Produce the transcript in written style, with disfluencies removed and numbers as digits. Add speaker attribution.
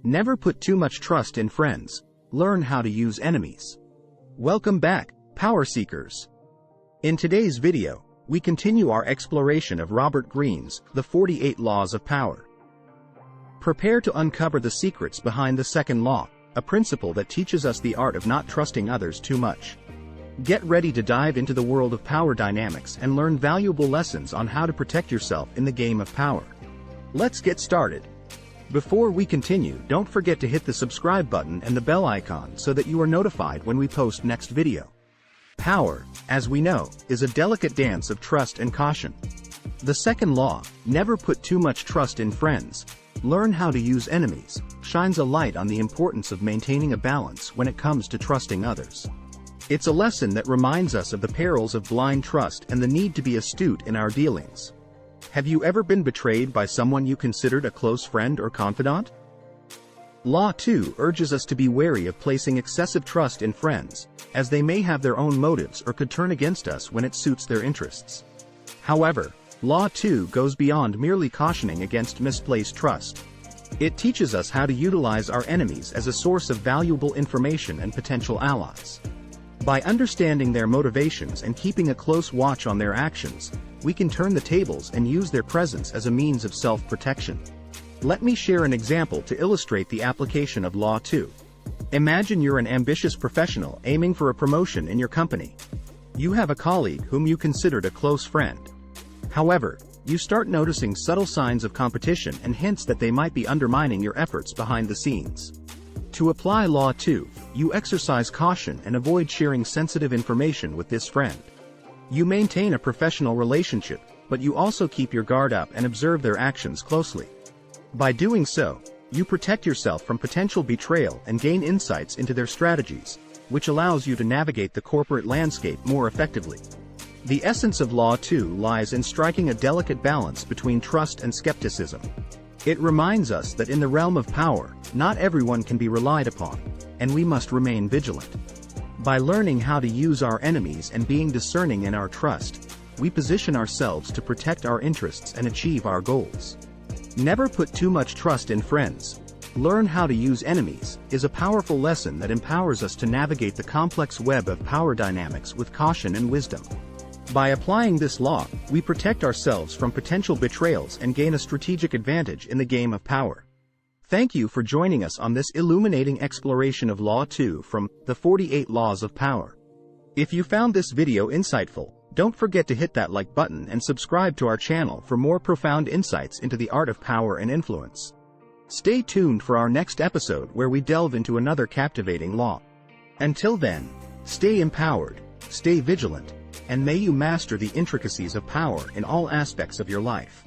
Speaker 1: Never put too much trust in friends. Learn how to use enemies. Welcome back, Power Seekers. In today's video, we continue our exploration of Robert Greene's The 48 Laws of Power. Prepare to uncover the secrets behind the second law, a principle that teaches us the art of not trusting others too much. Get ready to dive into the world of power dynamics and learn valuable lessons on how to protect yourself in the game of power. Let's get started. Before we continue, don't forget to hit the subscribe button and the bell icon so that you are notified when we post next video. Power, as we know, is a delicate dance of trust and caution. The second law, never put too much trust in friends, learn how to use enemies, shines a light on the importance of maintaining a balance when it comes to trusting others. It's a lesson that reminds us of the perils of blind trust and the need to be astute in our dealings. Have you ever been betrayed by someone you considered a close friend or confidant? Law 2 urges us to be wary of placing excessive trust in friends, as they may have their own motives or could turn against us when it suits their interests. However, Law 2 goes beyond merely cautioning against misplaced trust. It teaches us how to utilize our enemies as a source of valuable information and potential allies. By understanding their motivations and keeping a close watch on their actions, we can turn the tables and use their presence as a means of self-protection. Let me share an example to illustrate the application of Law 2. Imagine you're an ambitious professional aiming for a promotion in your company. You have a colleague whom you considered a close friend. However, you start noticing subtle signs of competition and hints that they might be undermining your efforts behind the scenes. To apply Law 2, you exercise caution and avoid sharing sensitive information with this friend. You maintain a professional relationship, but you also keep your guard up and observe their actions closely. By doing so, you protect yourself from potential betrayal and gain insights into their strategies, which allows you to navigate the corporate landscape more effectively. The essence of Law 2 lies in striking a delicate balance between trust and skepticism. It reminds us that in the realm of power, not everyone can be relied upon, and we must remain vigilant. By learning how to use our enemies and being discerning in our trust, we position ourselves to protect our interests and achieve our goals. Never put too much trust in friends. Learn how to use enemies is a powerful lesson that empowers us to navigate the complex web of power dynamics with caution and wisdom. By applying this law, we protect ourselves from potential betrayals and gain a strategic advantage in the game of power. Thank you for joining us on this illuminating exploration of Law 2 from The 48 Laws of Power. If you found this video insightful, don't forget to hit that like button and subscribe to our channel for more profound insights into the art of power and influence. Stay tuned for our next episode where we delve into another captivating law. Until then, stay empowered, stay vigilant, and may you master the intricacies of power in all aspects of your life.